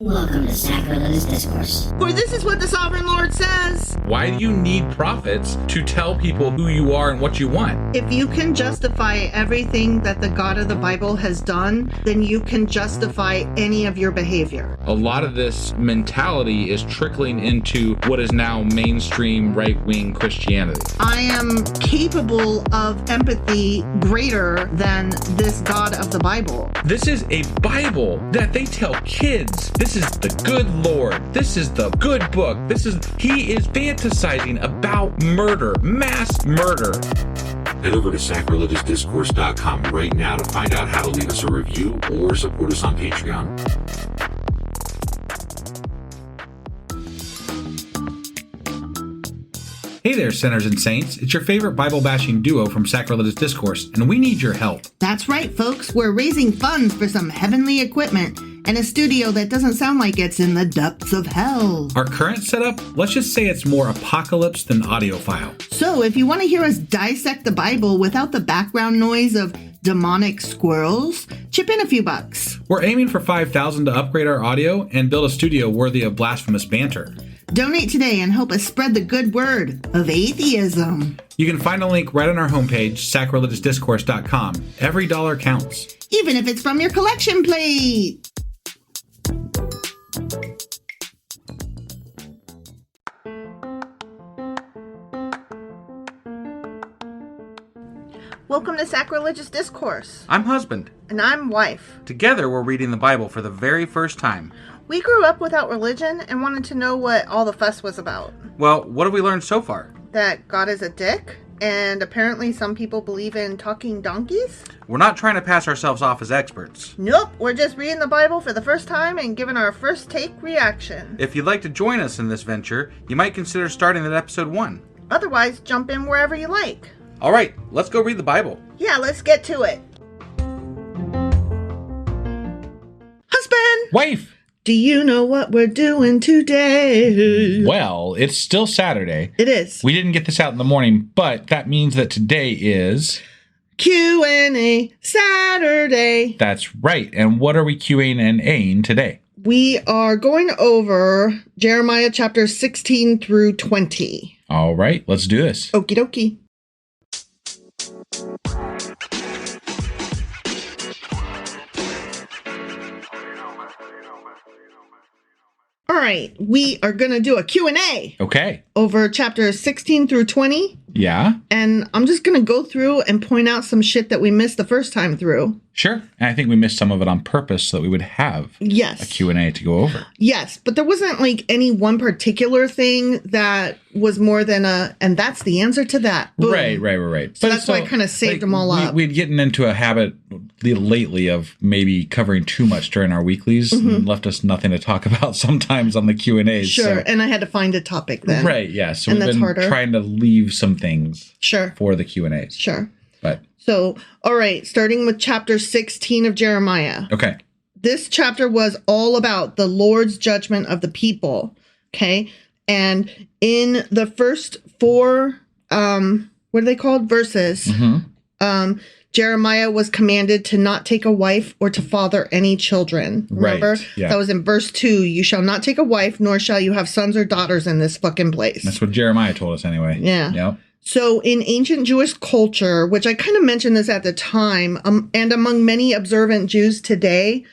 Welcome to Sacrilegious Discourse. For this is what the Sovereign Lord says. Why do you need prophets to tell people who you are and what you want? If you can justify everything that the God of the Bible has done, then you can justify any of your behavior. A lot of this mentality is trickling into what is now mainstream right-wing Christianity. I am capable of empathy greater than this God of the Bible. This is a Bible that they tell kids. This is the good Lord. This is the good book. He is fantasizing about murder, mass murder. Head over to sacrilegiousdiscourse.com right now to find out how to leave us a review or support us on Patreon. Hey there, sinners and saints. It's your favorite Bible-bashing duo from Sacrilegious Discourse, and we need your help. That's right, folks. We're raising funds for some heavenly equipment and a studio that doesn't sound like it's in the depths of hell. Our current setup, let's just say it's more apocalypse than audiophile. So if you want to hear us dissect the Bible without the background noise of demonic squirrels, chip in a few bucks. We're aiming for $5,000 to upgrade our audio and build a studio worthy of blasphemous banter. Donate today and help us spread the good word of atheism. You can find a link right on our homepage, sacrilegiousdiscourse.com. Every dollar counts. Even if it's from your collection plate. Welcome to Sacrilegious Discourse. I'm husband. And I'm wife. Together we're reading the Bible for the very first time. We grew up without religion and wanted to know what all the fuss was about. Well, what have we learned so far? That God is a dick, and apparently some people believe in talking donkeys. We're not trying to pass ourselves off as experts. Nope, we're just reading the Bible for the first time and giving our first take reaction. If you'd like to join us in this venture, you might consider starting at episode 1. Otherwise, jump in wherever you like. All right, let's go read the Bible. Yeah, let's get to it. Husband! Wife! Do you know what we're doing today? Well, it's still Saturday. It is. We didn't get this out in the morning, but that means that today is... Q&A Saturday. That's right. And what are we Qing and Aing today? We are going over Jeremiah chapter 16 through 20. All right, let's do this. Okie dokie. All right, we are going to do a Q&A. Okay. Over chapters 16 through 20. Yeah. And I'm just going to go through and point out some shit that we missed the first time through. Sure. And I think we missed some of it on purpose so that we would have a Q&A to go over. Yes, but there wasn't like any one particular thing that was more than and that's the answer to that. Boom. Right. So that's why I kind of saved them all up. We'd gotten into a habit lately of maybe covering too much during our weeklies and left us nothing to talk about sometimes on the Q&As. Sure, so. And I had to find a topic then. Right, yeah. So and we've been trying to leave some things for the Q&As. Sure. But so, all right, starting with chapter 16 of Jeremiah. Okay. This chapter was all about the Lord's judgment of the people, okay? And in the first 4, what are they called? Verses. Jeremiah was commanded to not take a wife or to father any children. Remember? Right, yeah. That was in verse 2. You shall not take a wife, nor shall you have sons or daughters in this fucking place. That's what Jeremiah told us anyway. Yeah. Yep. So in ancient Jewish culture, which I kind of mentioned this at the time, and among many observant Jews today,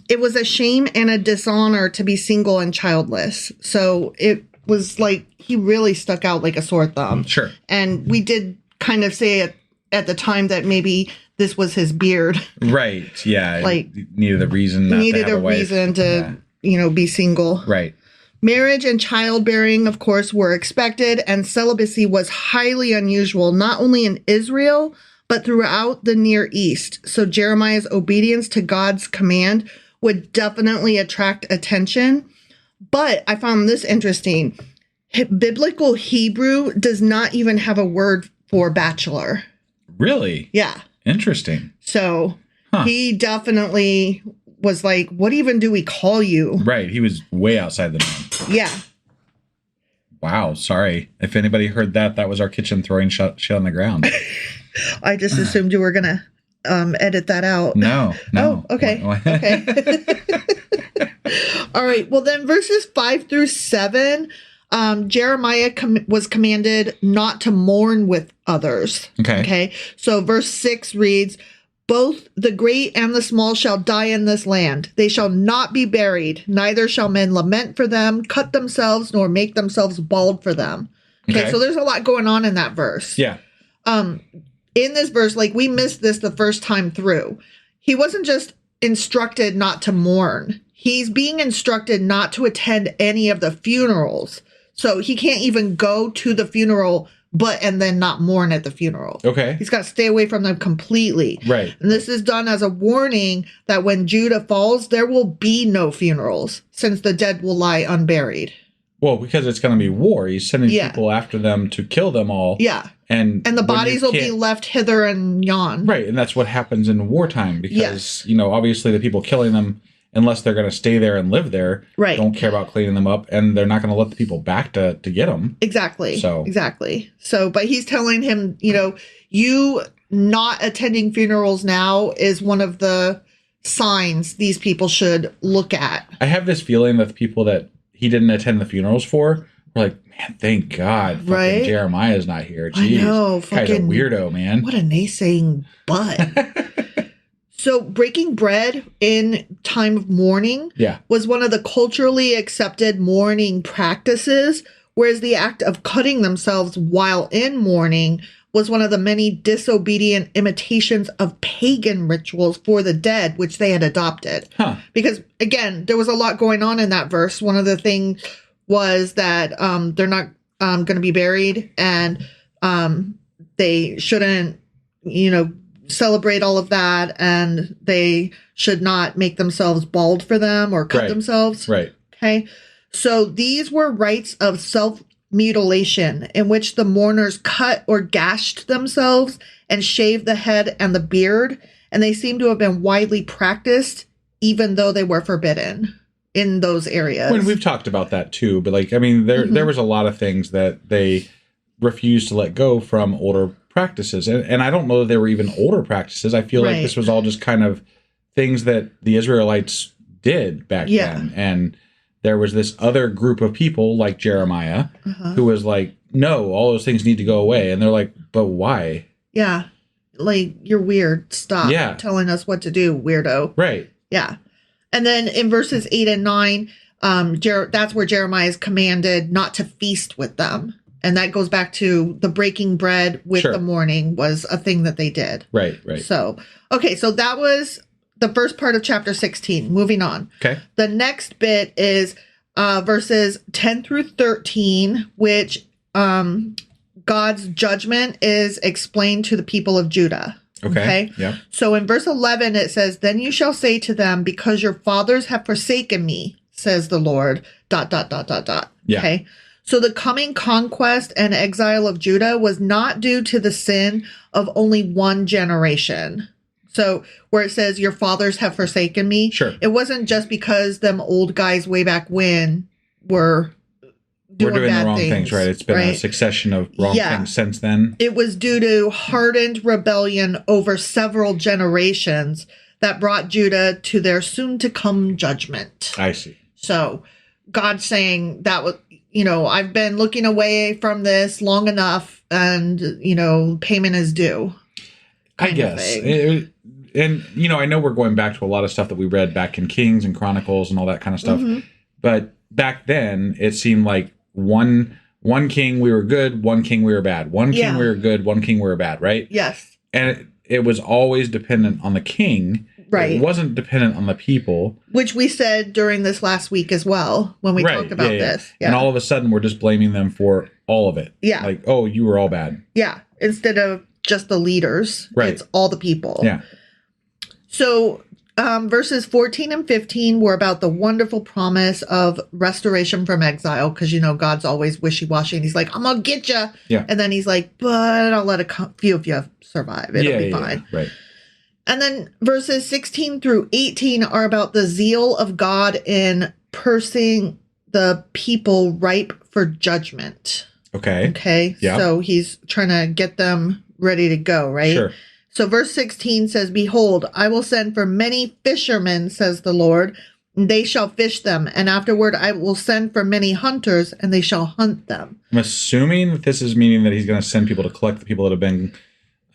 it was a shame and a dishonor to be single and childless. So it was like he really stuck out like a sore thumb. Sure. And we did kind of say at the time that maybe this was his beard. Right. Yeah. Like needed a reason not to have a wife. Reason to, be single. Right. Marriage and childbearing, of course, were expected, and celibacy was highly unusual, not only in Israel, but throughout the Near East. So Jeremiah's obedience to God's command would definitely attract attention. But I found this interesting. Biblical Hebrew does not even have a word for bachelor. Really? Yeah. Interesting. So he definitely was like, what even do we call you? Right. He was way outside the norm. Yeah. Wow. Sorry. If anybody heard that, that was our kitchen throwing shit on the ground. I just assumed you were going to edit that out. No. Oh, okay. Okay. All right. Well, then verses 5 through 7, Jeremiah was commanded not to mourn with others. Okay. So verse 6 reads, both the great and the small shall die in this land. They shall not be buried, neither shall men lament for them, cut themselves, nor make themselves bald for them. Okay. So there's a lot going on in that verse. Yeah. In this verse, like we missed this the first time through. He wasn't just instructed not to mourn. He's being instructed not to attend any of the funerals. So he can't even go to the funeral, and then not mourn at the funeral. Okay. He's got to stay away from them completely. Right. And this is done as a warning that when Judah falls, there will be no funerals, since the dead will lie unburied. Well, because it's going to be war. He's sending people after them to kill them all. Yeah. And the bodies will be left hither and yon. Right. And that's what happens in wartime because, obviously the people killing them, unless they're going to stay there and live there, don't care about cleaning them up. And they're not going to let the people back to get them. Exactly. So, but he's telling him, you not attending funerals now is one of the signs these people should look at. I have this feeling that the people that he didn't attend the funerals for were like, man, thank God fucking Jeremiah's not here. Jeez, I know. Guy's a weirdo, man. What a naysaying butt. So breaking bread in time of mourning was one of the culturally accepted mourning practices, whereas the act of cutting themselves while in mourning was one of the many disobedient imitations of pagan rituals for the dead, which they had adopted. Because, again, there was a lot going on in that verse. One of the things was that they're not going to be buried, and they shouldn't, celebrate all of that, and they should not make themselves bald for them or cut themselves. Right. Okay. So these were rites of self-mutilation in which the mourners cut or gashed themselves and shaved the head and the beard, and they seem to have been widely practiced even though they were forbidden in those areas. When we've talked about that too, but there was a lot of things that they refused to let go from older practices. And I don't know that they were even older practices. I feel like this was all just kind of things that the Israelites did back then. And there was this other group of people like Jeremiah who was like, no, all those things need to go away. And they're like, but why? Yeah. Like, you're weird. Stop telling us what to do, weirdo. Right. Yeah. And then in verses 8 and 9, that's where Jeremiah is commanded not to feast with them. And that goes back to the breaking bread with the mourning was a thing that they did. Right. So, okay. So that was the first part of chapter 16. Moving on. Okay. The next bit is verses 10 through 13, which God's judgment is explained to the people of Judah. Okay. Yeah. So in verse 11, it says, then you shall say to them, because your fathers have forsaken me, says the Lord, ... Yeah. Okay. So the coming conquest and exile of Judah was not due to the sin of only one generation. So where it says your fathers have forsaken me, it wasn't just because them old guys way back when were doing bad the wrong things, right? It's been a succession of wrong things since then. It was due to hardened rebellion over several generations that brought Judah to their soon-to-come judgment. I see. So God's saying that was, I've been looking away from this long enough, and, payment is due. I guess. And, I know we're going back to a lot of stuff that we read back in Kings and Chronicles and all that kind of stuff. Mm-hmm. But back then, it seemed like one king we were good, one king we were bad. One king we were good, one king we were bad, right? Yes. And it was always dependent on the king. Right. It wasn't dependent on the people. Which we said during this last week as well, when we talked about this. Yeah. And all of a sudden, we're just blaming them for all of it. Yeah. Like, oh, you were all bad. Yeah. Instead of just the leaders. Right. It's all the people. Yeah. So verses 14 and 15 were about the wonderful promise of restoration from exile. Because, God's always wishy-washy. And he's like, I'm going to get you. Yeah. And then he's like, but I'll let a few of you survive. It'll be fine. Right. And then verses 16 through 18 are about the zeal of God in pursing the people ripe for judgment. Okay. Okay. Yeah. So he's trying to get them ready to go, right? Sure. So verse 16 says, behold, I will send for many fishermen, says the Lord, They shall fish them, and afterward I will send for many hunters, and they shall hunt them. I'm assuming that this is meaning that he's going to send people to collect the people that have been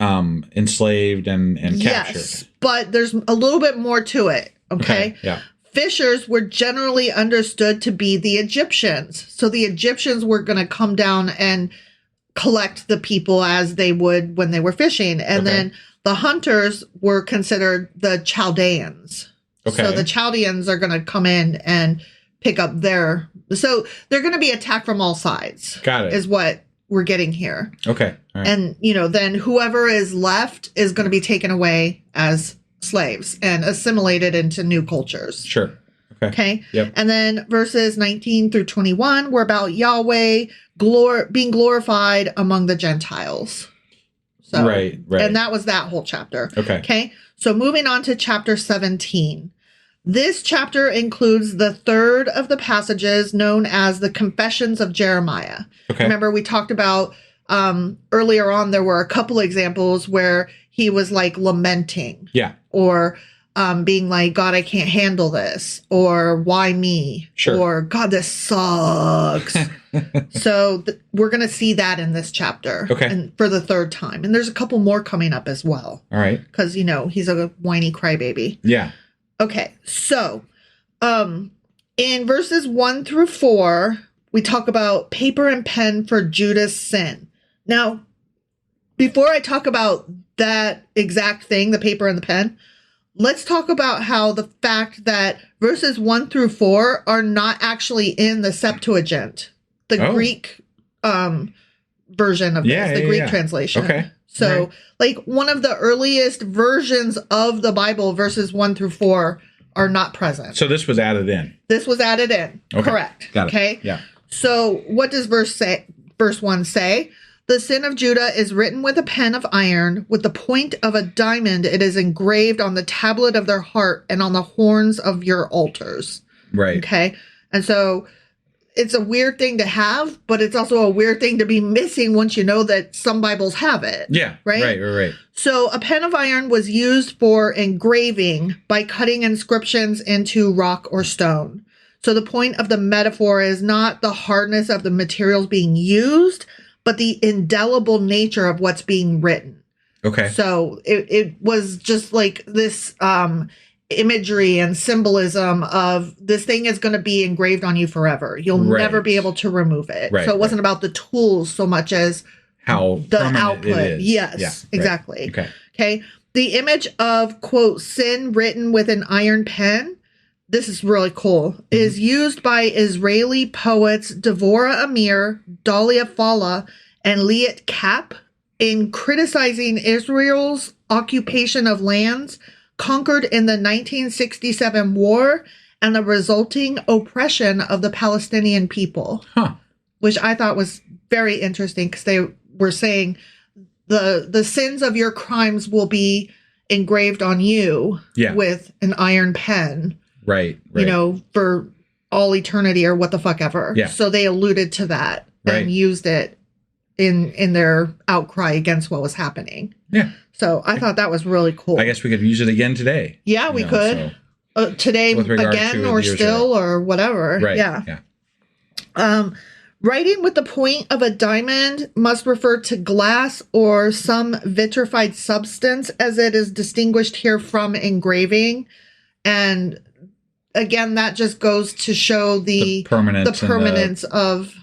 enslaved and captured. Yes, but there's a little bit more to it, okay? Yeah. Fishers were generally understood to be the Egyptians. So the Egyptians were going to come down and collect the people as they would when they were fishing. And then the hunters were considered the Chaldeans. Okay. So the Chaldeans are going to come in and pick up their... So they're going to be attacked from all sides. Got it. Is what we're getting here. Okay. All right. And, you know, then whoever is left is going to be taken away as slaves and assimilated into new cultures. Sure. Okay. Yep. And then verses 19 through 21 were about Yahweh being glorified among the Gentiles. So, right. And that was that whole chapter. Okay. So moving on to chapter 17. This chapter includes the third of the passages known as the Confessions of Jeremiah. Okay. Remember, we talked about earlier on, there were a couple examples where he was like lamenting. Yeah. Or being like, God, I can't handle this. Or why me? Sure. Or God, this sucks. So we're going to see that in this chapter. Okay. And for the third time. And there's a couple more coming up as well. All right. Because, you know, he's a whiny crybaby. Yeah. Okay, so in verses 1 through 4, we talk about paper and pen for Judah's sin. Now, before I talk about that exact thing, the paper and the pen, let's talk about how the fact that verses 1 through 4 are not actually in the Septuagint, the Greek version of this, the Greek translation. Okay. So, like, one of the earliest versions of the Bible, verses 1 through 4, are not present. So this was added in. This was added in. Okay. Correct. Got it. Okay. Yeah. So what does verse 1 say? The sin of Judah is written with a pen of iron, with the point of a diamond. It is engraved on the tablet of their heart and on the horns of your altars. Right. Okay. And so it's a weird thing to have, but it's also a weird thing to be missing once you know that some Bibles have it. Yeah. Right. So a pen of iron was used for engraving by cutting inscriptions into rock or stone. So the point of the metaphor is not the hardness of the materials being used, but the indelible nature of what's being written. Okay. So it was just like this imagery and symbolism of this thing is going to be engraved on you forever. You'll never be able to remove it. So it wasn't about the tools so much as how the output. It is. Yes, exactly. Okay. The image of, quote, sin written with an iron pen, this is really cool, is used by Israeli poets Devorah Amir, Dahlia Fala, and Liat Cap in criticizing Israel's occupation of lands conquered in the 1967 war and the resulting oppression of the Palestinian people. Which I thought was very interesting because they were saying the sins of your crimes will be engraved on you with an iron pen. Right. You know, for all eternity or what the fuck ever. Yeah. So they alluded to that and used it in their outcry against what was happening. Yeah. So I thought that was really cool. I guess we could use it again today. Yeah, we could. Today again or still or whatever. Right. Yeah. Writing with the point of a diamond must refer to glass or some vitrified substance, as it is distinguished here from engraving. And again, that just goes to show the permanence of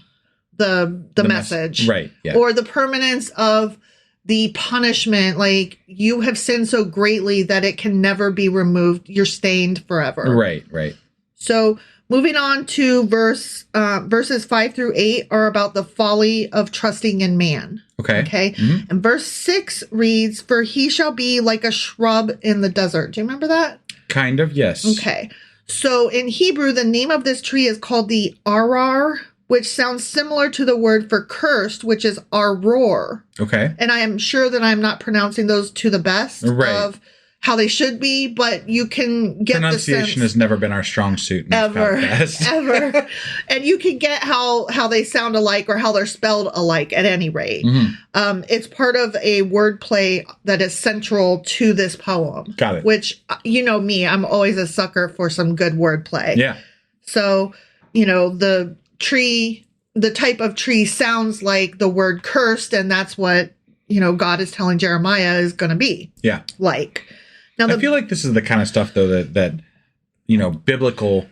the message. Right. Yeah. Or the permanence of the punishment, like you have sinned so greatly that it can never be removed. You're stained forever. Right. So moving on to verses 5 through 8 are about the folly of trusting in man. Okay. And verse 6 reads, "For he shall be like a shrub in the desert." Do you remember that? Kind of, yes. Okay. So in Hebrew, the name of this tree is called the arar, which sounds similar to the word for cursed, which is aror. Okay. And I am sure that I'm not pronouncing those to the best of how they should be, but you can get pronunciation the sense has never been our strong suit in this podcast. Ever. And you can get how they sound alike or how they're spelled alike at any rate. It's part of a wordplay that is central to this poem. Got it. Which, you know me, I'm always a sucker for some good wordplay. Yeah. So, the type of tree sounds like the word cursed, and that's what, God is telling Jeremiah is going to be. Yeah. Like. Now, I feel like this is the kind of stuff, though, that biblical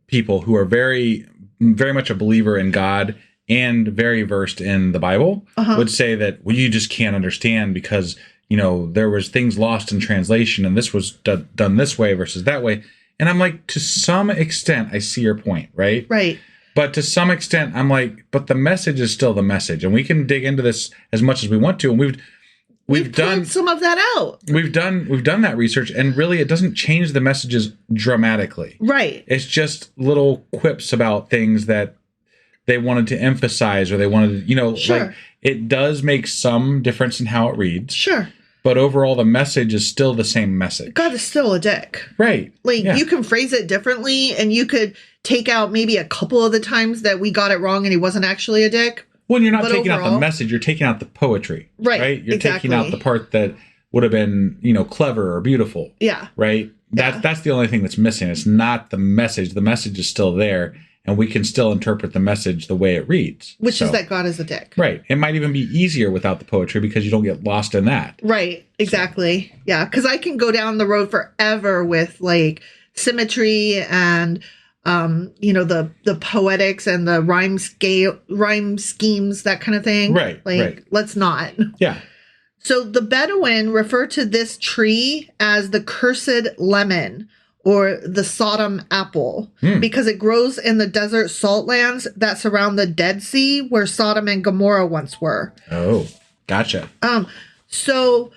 people who are very, very much a believer in God and very versed in the Bible would say that, well, you just can't understand because, there was things lost in translation and this was done this way versus that way. And I'm like, to some extent, I see your point, right? Right. But to some extent, I'm like, but the message is still the message. And we can dig into this as much as we want to. And We've done some of that out. We've done that research, and really, it doesn't change the messages dramatically. Right. It's just little quips about things that they wanted to emphasize, or they wanted, sure. like it does make some difference in how it reads. Sure. But overall, the message is still the same message. God is still a dick. Right. Like you can phrase it differently, and you could take out maybe a couple of the times that we got it wrong, and he wasn't actually a dick. Well, you're not taking out the message, you're taking out the poetry. Right? You're taking out the part that would have been, clever or beautiful. Yeah. Right? That's the only thing that's missing. It's not the message. The message is still there, and we can still interpret the message the way it reads. Which is that God is a dick. Right. It might even be easier without the poetry because you don't get lost in that. Right. Exactly. So. Yeah. Because I can go down the road forever with like symmetry and the poetics and the rhyme schemes, that kind of thing. Right. Let's not. Yeah. So the Bedouin refer to this tree as the cursed lemon or the Sodom apple because it grows in the desert salt lands that surround the Dead Sea where Sodom and Gomorrah once were. Oh, gotcha. So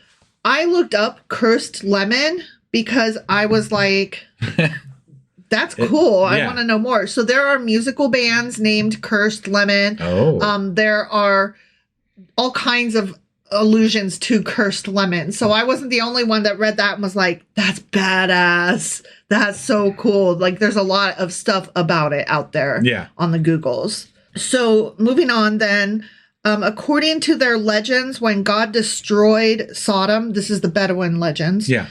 I looked up cursed lemon because I was like... That's cool. I want to know more. So there are musical bands named Cursed Lemon. Oh. There are all kinds of allusions to Cursed Lemon. So I wasn't the only one that read that and was like, that's badass. That's so cool. Like there's a lot of stuff about it out there on the Googles. So moving on then, according to their legends, when God destroyed Sodom, this is the Bedouin legends. Yeah.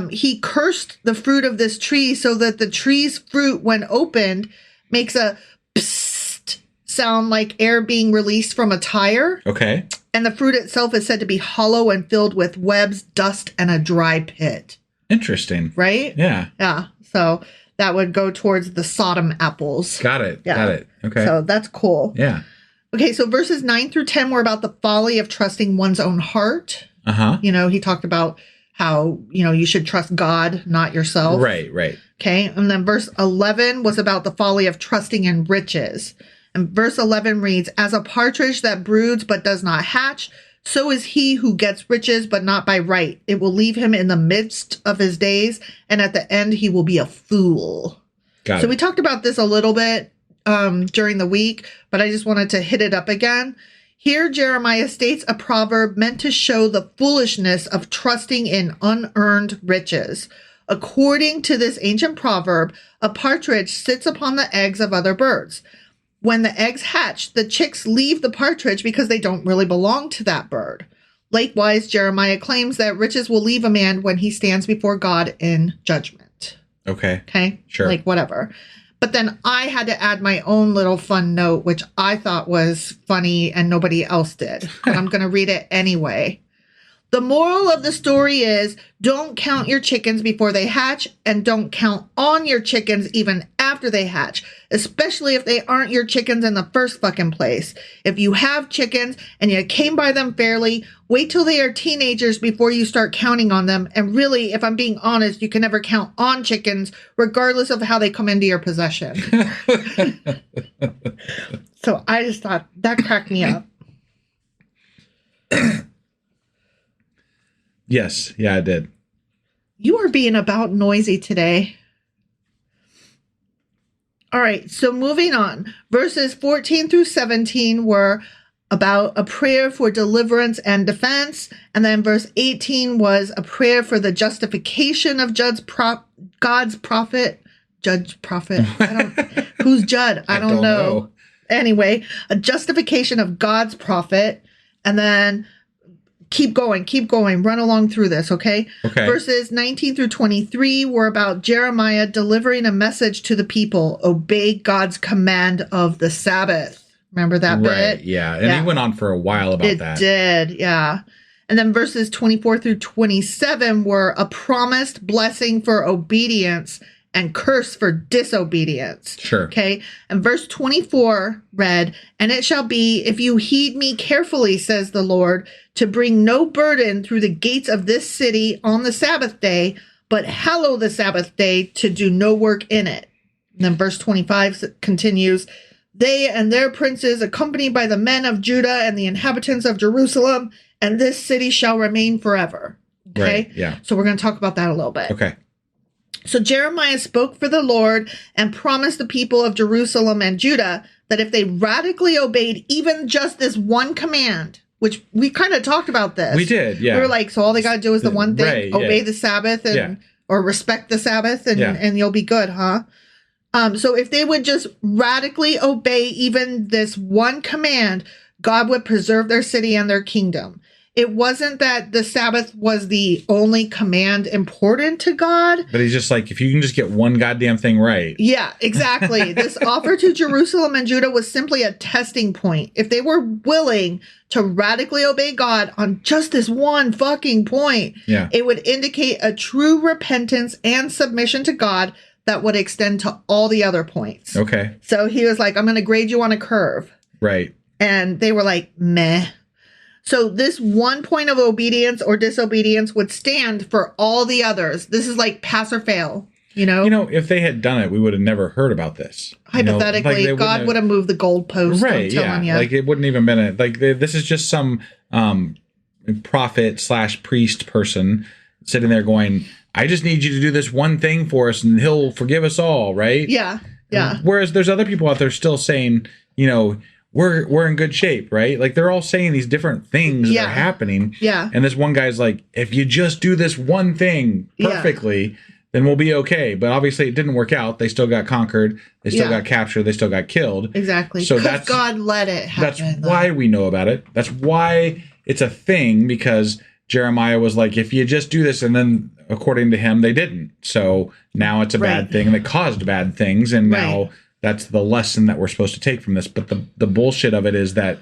He cursed the fruit of this tree so that the tree's fruit, when opened, makes a psst sound like air being released from a tire. Okay. And the fruit itself is said to be hollow and filled with webs, dust, and a dry pit. Interesting. Right? Yeah. Yeah. So that would go towards the Sodom apples. Got it. Yeah. Got it. Okay. So that's cool. Yeah. Okay, so verses 9 through 10 were about the folly of trusting one's own heart. Uh-huh. He talked about how, you should trust God, not yourself. Right. Okay. And then verse 11 was about the folly of trusting in riches. And verse 11 reads, as a partridge that broods but does not hatch, so is he who gets riches but not by right. It will leave him in the midst of his days, and at the end he will be a fool. Got it. So we talked about this a little bit during the week, but I just wanted to hit it up again. Here, Jeremiah states a proverb meant to show the foolishness of trusting in unearned riches. According to this ancient proverb, a partridge sits upon the eggs of other birds. When the eggs hatch, the chicks leave the partridge because they don't really belong to that bird. Likewise, Jeremiah claims that riches will leave a man when he stands before God in judgment. Okay. Sure. Like whatever. But then I had to add my own little fun note, which I thought was funny and nobody else did. But I'm going to read it anyway. The moral of the story is don't count your chickens before they hatch and don't count on your chickens even after they hatch, especially if they aren't your chickens in the first fucking place. If you have chickens and you came by them fairly, wait till they are teenagers before you start counting on them. And really, if I'm being honest, you can never count on chickens regardless of how they come into your possession. So I just thought that cracked me up. Yes. Yeah, I did. You are being about noisy today. All right. So moving on. Verses 14 through 17 were about a prayer for deliverance and defense. And then verse 18 was a prayer for the justification of God's prophet. Judge prophet. Who's Judd? I don't know. Anyway, a justification of God's prophet. And then keep going, run along through this, okay? Verses 19 through 23 were about Jeremiah delivering a message to the people, obey God's command of the Sabbath. Remember that bit? Right, yeah. And he went on for a while about that. It did, yeah. And then verses 24 through 27 were a promised blessing for obedience and curse for disobedience. Sure. Okay. And verse 24 read, and it shall be, if you heed me carefully, says the Lord, to bring no burden through the gates of this city on the Sabbath day, but hallow the Sabbath day to do no work in it. And then verse 25 continues, they and their princes, accompanied by the men of Judah and the inhabitants of Jerusalem, and this city shall remain forever. Okay. Right, yeah. So we're going to talk about that a little bit. Okay. So Jeremiah spoke for the Lord and promised the people of Jerusalem and Judah that if they radically obeyed even just this one command, which we kind of talked about this. We did, yeah. We were like, so all they got to do is the one thing, right, obey the Sabbath or respect the Sabbath and you'll be good, huh? So if they would just radically obey even this one command, God would preserve their city and their kingdom. It wasn't that the Sabbath was the only command important to God. But he's just like, if you can just get one goddamn thing right. Yeah, exactly. This offer to Jerusalem and Judah was simply a testing point. If they were willing to radically obey God on just this one fucking point, it would indicate a true repentance and submission to God that would extend to all the other points. Okay. So he was like, I'm going to grade you on a curve. Right. And they were like, meh. So this one point of obedience or disobedience would stand for all the others. This is like pass or fail, you know? You know, if they had done it, we would have never heard about this. Hypothetically, you know, God would have moved the goalpost. Right, yeah. Like it wouldn't even been this is just some prophet/priest person sitting there going, I just need you to do this one thing for us and he'll forgive us all, right? Yeah, yeah. Whereas there's other people out there still saying, you know, we're in good shape, right? Like they're all saying these different things that are happening. Yeah. And this one guy's like, if you just do this one thing perfectly, then we'll be okay. But obviously it didn't work out. They still got conquered. They still got captured. They still got killed. Exactly. So that's God let it happen. That's why we know about it. That's why it's a thing, because Jeremiah was like, if you just do this, and then according to him, they didn't. So now it's a bad thing, and it caused bad things, and now that's the lesson that we're supposed to take from this. But the bullshit of it is that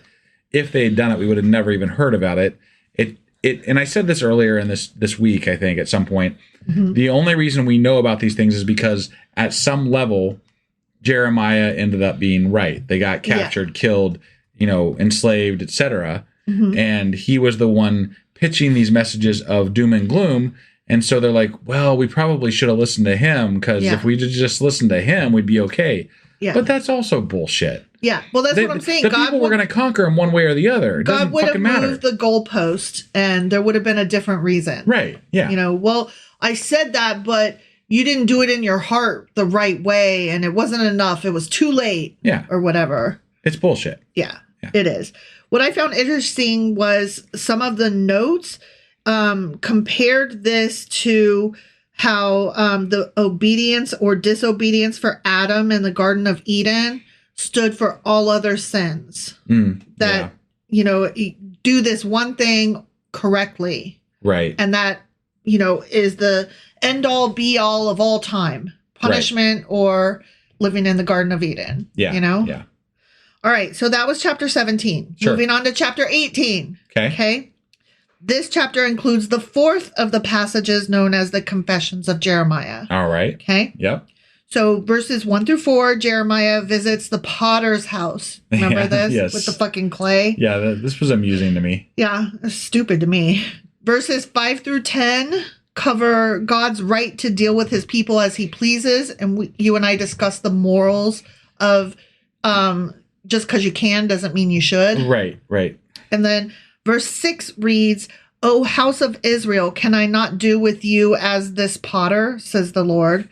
if they had done it, we would have never even heard about it. And I said this earlier in this week, I think, at some point. Mm-hmm. The only reason we know about these things is because at some level, Jeremiah ended up being right. They got captured, killed, you know, enslaved, etc. Mm-hmm. And he was the one pitching these messages of doom and gloom. And so they're like, well, we probably should have listened to him, because if we just listened to him, we'd be okay. Yeah. But that's also bullshit. Yeah. Well, that's what I'm saying. The people were going to conquer him one way or the other. It God would have moved the goalpost and there would have been a different reason. Right. Yeah. You know, well, I said that, but you didn't do it in your heart the right way and it wasn't enough. It was too late. Yeah. Or whatever. It's bullshit. Yeah. It is. What I found interesting was some of the notes compared this to how the obedience or disobedience for Adam in the Garden of Eden stood for all other sins. That, you know, do this one thing correctly. Right. And that, you know, is the end all be all of all time. Punishment or living in the Garden of Eden. Yeah. You know? Yeah. All right. So that was chapter 17. Sure. Moving on to chapter 18. Okay. This chapter includes the fourth of the passages known as the Confessions of Jeremiah. All right. Okay. Yep. So verses 1 through 4, Jeremiah visits the potter's house. Remember this? Yes. With the fucking clay? Yeah, this was amusing to me. Yeah, it's stupid to me. Verses 5 through 10 cover God's right to deal with his people as he pleases. And you and I discussed the morals of just because you can doesn't mean you should. Right, right. And then verse 6 reads, O house of Israel, can I not do with you as this potter, says the Lord?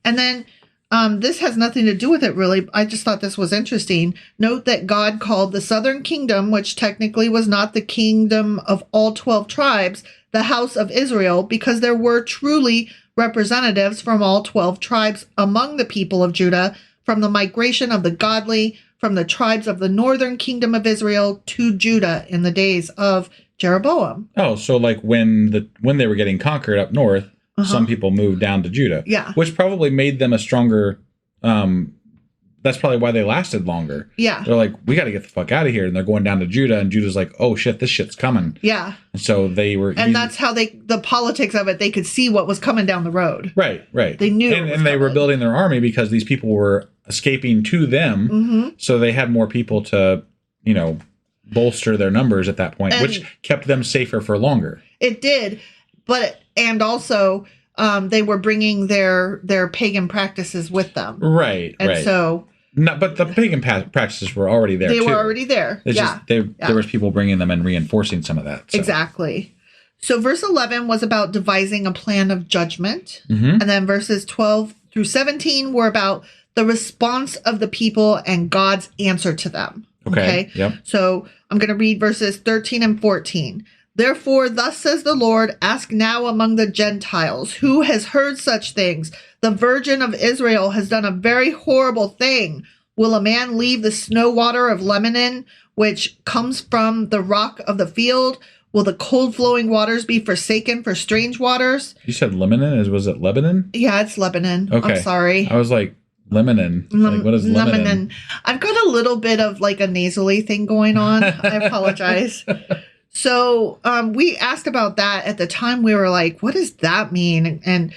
And then This has nothing to do with it, really. I just thought this was interesting. Note that God called the southern kingdom, which technically was not the kingdom of all 12 tribes, the house of Israel, because there were truly representatives from all 12 tribes among the people of Judah, from the migration of the godly, from the tribes of the northern kingdom of Israel to Judah in the days of Jeroboam. Oh, so like when they were getting conquered up north, some people moved down to Judah. Yeah. Which probably made them a stronger, that's probably why they lasted longer. Yeah. They're like, we got to get the fuck out of here. And they're going down to Judah, and Judah's like, oh shit, this shit's coming. Yeah. And so they were. And that's how the politics of it, they could see what was coming down the road. Right. They knew. And they were building their army because these people were escaping to them. Mm-hmm. So they had more people to, bolster their numbers at that point, which kept them safer for longer. It did. And also, they were bringing their pagan practices with them. Right. And so. No, but the pagan practices were already there, They were already there. There was people bringing them and reinforcing some of that. So. Exactly. So verse 11 was about devising a plan of judgment. Mm-hmm. And then verses 12 through 17 were about the response of the people and God's answer to them. Okay. Yep. So I'm going to read verses 13 and 14. Therefore, thus says the Lord, ask now among the Gentiles, who has heard such things? The Virgin of Israel has done a very horrible thing. Will a man leave the snow water of Lebanon, which comes from the rock of the field? Will the cold flowing waters be forsaken for strange waters? You said Lebanon? Was it Lebanon? Yeah, it's Lebanon. Okay. I'm sorry. I was like, Lebanon. Like, what is Lebanon? I've got a little bit of like a nasally thing going on. I apologize. So we asked about that at the time. We were like, what does that mean? And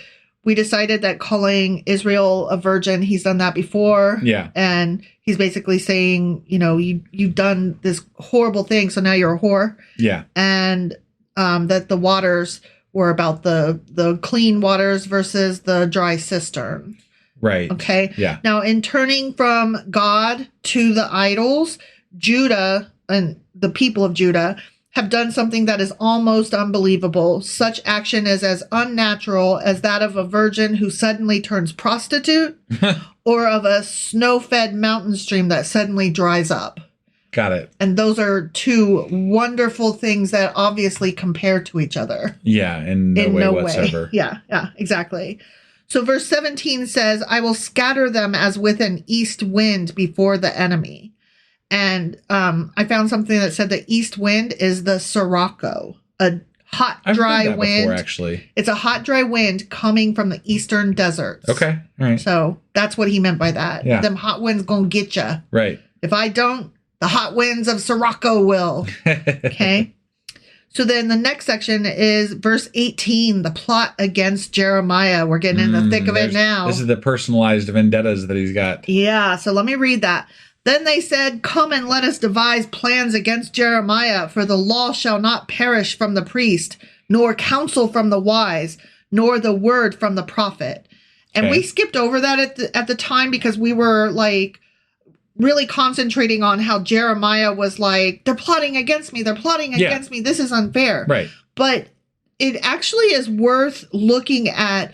we decided that calling Israel a virgin, he's done that before. Yeah. And he's basically saying, you've done this horrible thing, so now you're a whore. Yeah. And that the waters were about the clean waters versus the dry cistern. Right. Okay. Yeah. Now, in turning from God to the idols, Judah and the people of Judah have done something that is almost unbelievable. Such action is as unnatural as that of a virgin who suddenly turns prostitute or of a snow-fed mountain stream that suddenly dries up. Got it. And those are two wonderful things that obviously compare to each other. Yeah, in no way whatsoever. Yeah, exactly. So verse 17 says, I will scatter them as with an east wind before the enemy. And I found something that said the east wind is the sirocco, a hot, dry wind. Before, actually. It's a hot, dry wind coming from the eastern deserts. Okay, all right. So that's what he meant by that. Yeah. Them hot winds gonna get you. Right. If I don't, the hot winds of Sirocco will. Okay. So then the next section is verse 18, the plot against Jeremiah. We're getting in the thick of it now. This is the personalized vendettas that he's got. Yeah. So let me read that. Then they said, come and let us devise plans against Jeremiah, for the law shall not perish from the priest, nor counsel from the wise, nor the word from the prophet. And we skipped over that at the time because we were like really concentrating on how Jeremiah was like, they're plotting against me. They're plotting against me. This is unfair. Right. But it actually is worth looking at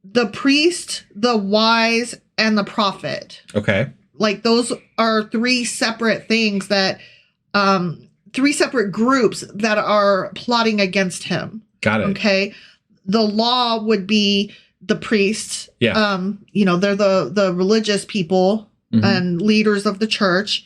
the priest, the wise, and the prophet. Okay. Like those are three separate things that, three separate groups that are plotting against him. Got it. Okay. The law would be the priests. Yeah. They're the religious people and leaders of the church.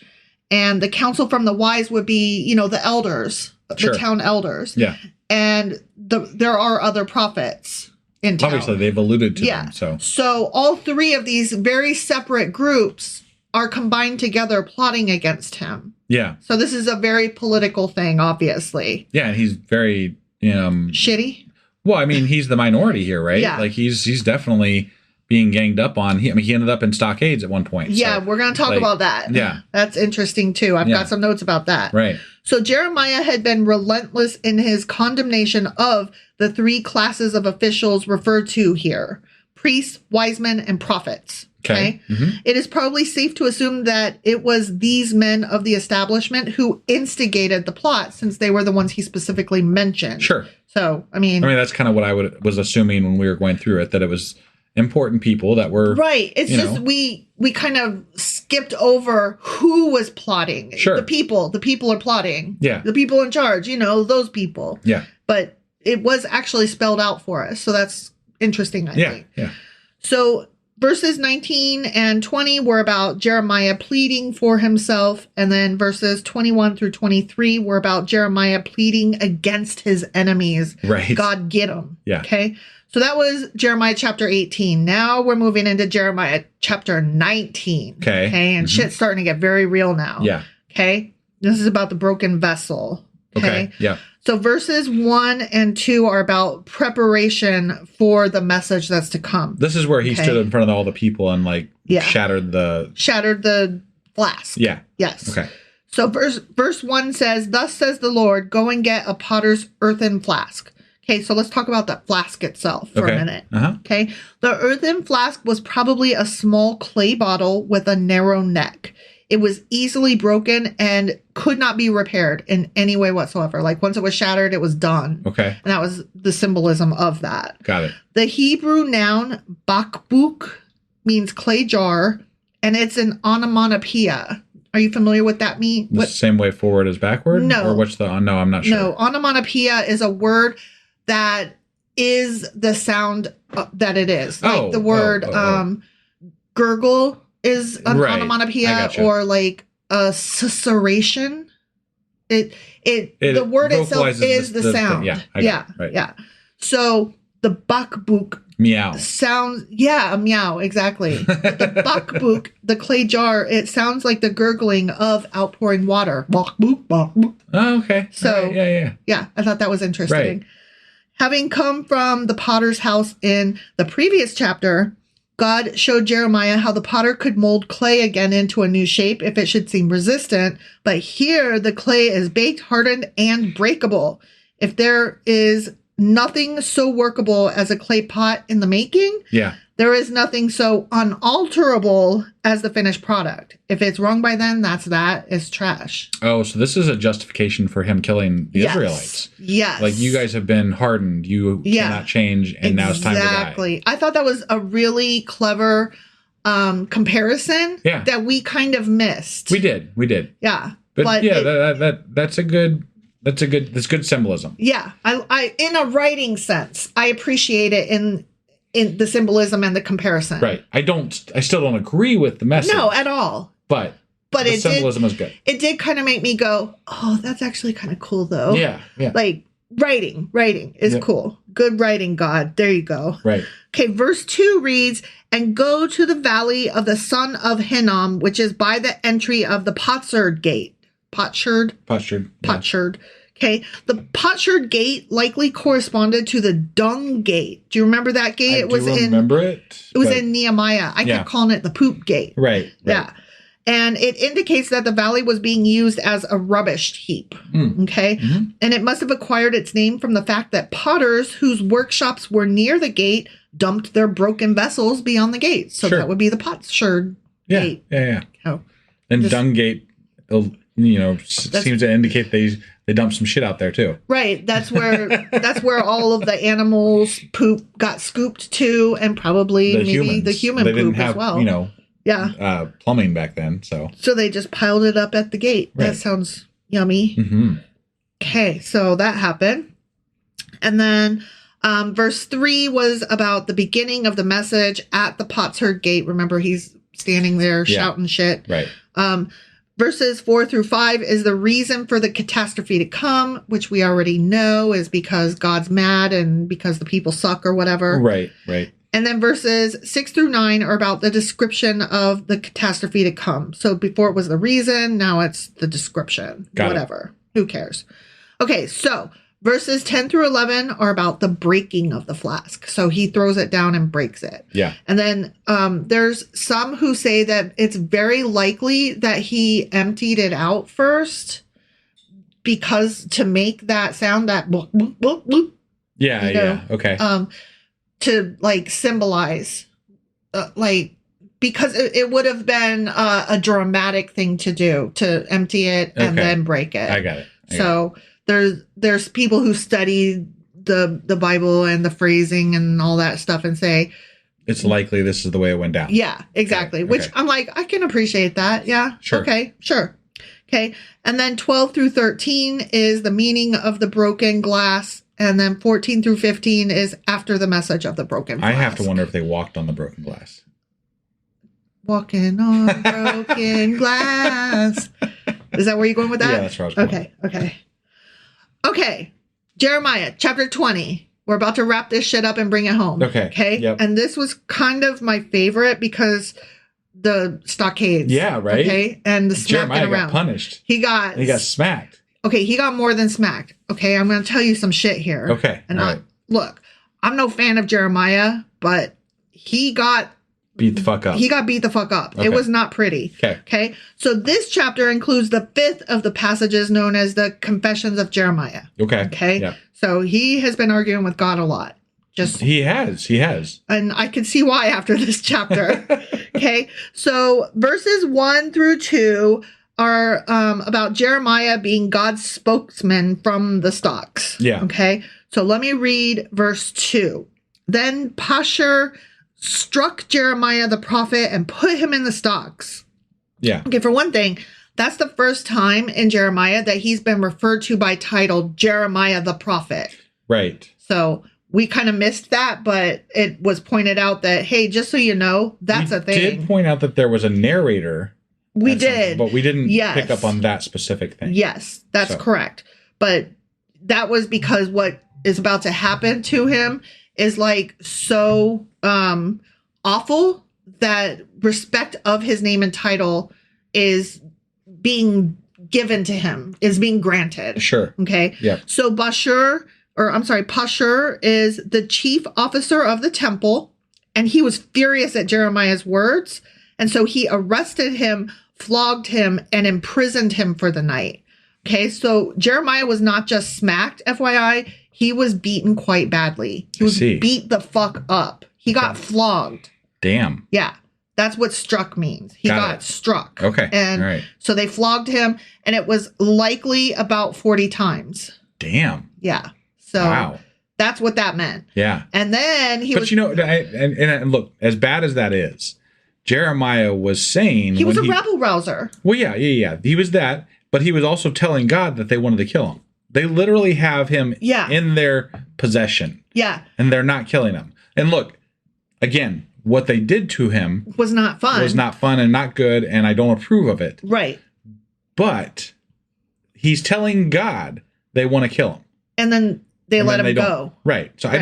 And the counsel from the wise would be, the elders, the town elders. Yeah. And there are other prophets in town. Obviously, they've alluded to them. So all three of these very separate groups are combined together plotting against him. Yeah. So this is a very political thing, obviously. Yeah, and he's very shitty. Well, I mean, he's the minority here, right? Yeah. Like he's definitely being ganged up on. He ended up in stockades at one point. Yeah, we're going to talk about that. Yeah. That's interesting too. I've got some notes about that. Right. So Jeremiah had been relentless in his condemnation of the three classes of officials referred to here: priests, wise men, and prophets. Okay. Mm-hmm. It is probably safe to assume that it was these men of the establishment who instigated the plot, since they were the ones he specifically mentioned. Sure. So, I mean, that's kind of what I was assuming when we were going through it, that it was important people that were right. It's just we kind of skipped over who was plotting. Sure. The people are plotting. Yeah. The people in charge, those people. Yeah. But it was actually spelled out for us. So that's interesting, I think. Yeah. So verses 19 and 20 were about Jeremiah pleading for himself. And then verses 21 through 23 were about Jeremiah pleading against his enemies. Right. God, get them. Yeah. Okay. So that was Jeremiah chapter 18. Now we're moving into Jeremiah chapter 19. Okay. And shit's starting to get very real now. Yeah. Okay. This is about the broken vessel. Okay. Yeah. So verses 1 and 2 are about preparation for the message that's to come. This is where he stood in front of all the people and shattered the flask. Yeah. Yes. Okay. So verse 1 says, "Thus says the Lord, go and get a potter's earthen flask." Okay, so let's talk about that flask itself for a minute. Okay. The earthen flask was probably a small clay bottle with a narrow neck. It was easily broken and could not be repaired in any way whatsoever. Like once it was shattered, it was done. Okay. And that was the symbolism of that. Got it. The Hebrew noun bakbuk means clay jar, and it's an onomatopoeia. Are you familiar with that mean? The same way forward as backward? No. Or no, I'm not sure. No, onomatopoeia is a word that is the sound that it is. Like the word gurgle is an onomatopoeia, or like a susurration. The word itself is the sound. Yeah. So the bakbuk meow sounds, a meow, exactly. The bakbuk, the clay jar, it sounds like the gurgling of outpouring water. Bakbuk, bakbuk. Oh, okay. So right. Yeah, I thought that was interesting. Right. Having come from the potter's house in the previous chapter, God showed Jeremiah how the potter could mold clay again into a new shape if it should seem resistant. But here the clay is baked, hardened, and breakable. If there is nothing so workable as a clay pot in the making, there is nothing so unalterable as the finished product. If it's wrong by then, it's trash. Oh, so this is a justification for him killing the Israelites. Yes. Like, you guys have been hardened. You cannot change, and now it's time to die. Exactly. I thought that was a really clever comparison that we kind of missed. We did. Yeah. But that's good symbolism. Yeah. I in a writing sense, I appreciate it in the symbolism and the comparison. Right. I still don't agree with the message. No, at all. But the symbolism is good. It did kind of make me go, oh, that's actually kind of cool though. Yeah. Like writing is cool. Good writing, God. There you go. Right. Okay, verse 2 reads, "And go to the valley of the son of Hinnom, which is by the entry of the potsherd gate." Potsherd. Okay, the potsherd gate likely corresponded to the dung gate. Do you remember that gate? It was in Nehemiah. I kept calling it the poop gate. Right. Yeah. And it indicates that the valley was being used as a rubbish heap. Okay. Mm-hmm. And it must have acquired its name from the fact that potters whose workshops were near the gate dumped their broken vessels beyond the gate. So that would be the potsherd gate. Yeah. Oh. And dung gate, seems to indicate they dumped some shit out there too. Right. That's where all of the animals' poop got scooped to, and probably the human poop as well. Plumbing back then, so they just piled it up at the gate. Right. That sounds yummy. Mm-hmm. Okay, so that happened, and then verse 3 was about the beginning of the message at the potsherd gate. Remember, he's standing there shouting shit. Right. Verses 4 through 5 is the reason for the catastrophe to come, which we already know is because God's mad and because the people suck or whatever. Right. And then verses 6 through 9 are about the description of the catastrophe to come. So before it was the reason, now it's the description. Whatever. Who cares? Okay, so verses 10 through 11 are about the breaking of the flask. So he throws it down and breaks it. Yeah. And then there's some who say that it's very likely that he emptied it out first because to make that sound, that bloop, bloop, bloop, bloop. Yeah. Okay. To symbolize because it would have been a dramatic thing to do, to empty it and then break it. I got it. So there's people who study the Bible and the phrasing and all that stuff and say it's likely this is the way it went down. Yeah, exactly. Okay. Which I'm like, I can appreciate that. Yeah. Sure. Okay, sure. Okay. And then 12 through 13 is the meaning of the broken glass. And then 14 through 15 is after the message of the broken glass. I have to wonder if they walked on the broken glass. Walking on broken glass. Is that where you're going with that? Yeah, that's where I was going. Okay. Jeremiah chapter 20. We're about to wrap this shit up and bring it home. Okay. Yep. And this was kind of my favorite because the stockades. Yeah, right. Okay. And the smacking Jeremiah around. got punished. He got smacked. Okay, he got more than smacked. Okay, I'm going to tell you some shit here. Okay. And look, I'm no fan of Jeremiah, but he got beat the fuck up. He got beat the fuck up. Okay. It was not pretty. Okay. So this chapter includes the 5th of the passages known as the Confessions of Jeremiah. Okay. Yeah. So he has been arguing with God a lot. He has. And I can see why after this chapter. Okay. So verses 1 through 2 are about Jeremiah being God's spokesman from the stocks. Yeah. Okay. So let me read verse 2. Then Pashur struck Jeremiah the prophet and put him in the stocks. Yeah. Okay. For one thing, that's the first time in Jeremiah that he's been referred to by title Jeremiah the prophet. Right. So we kind of missed that, but it was pointed out that, hey, just so you know, that's a thing. We did point out that there was a narrator. We did. But we didn't pick up on that specific thing. Yes, that's correct. But that was because what is about to happen to him is like so awful that respect of his name and title is being given to him, is being granted. Sure. Okay. Yeah. So Pashur is the chief officer of the temple, and he was furious at Jeremiah's words. And so he arrested him, flogged him, and imprisoned him for the night. Okay, so Jeremiah was not just smacked, FYI. He was beaten quite badly. He was beat the fuck up. He got flogged. Damn. Yeah, that's what struck means. He got struck. Okay, and all right. So they flogged him, and it was likely about 40 times. Damn. Yeah. So that's what that meant. Yeah. And then But you know, and look, as bad as that is, Jeremiah was saying he was a rabble rouser. Well, yeah. He was that, but he was also telling God that they wanted to kill him. They literally have him in their possession. Yeah. And they're not killing him. And look, again, what they did to him was not fun. And not good, and I don't approve of it. Right. But he's telling God they want to kill him. And then they let him go. Right. So I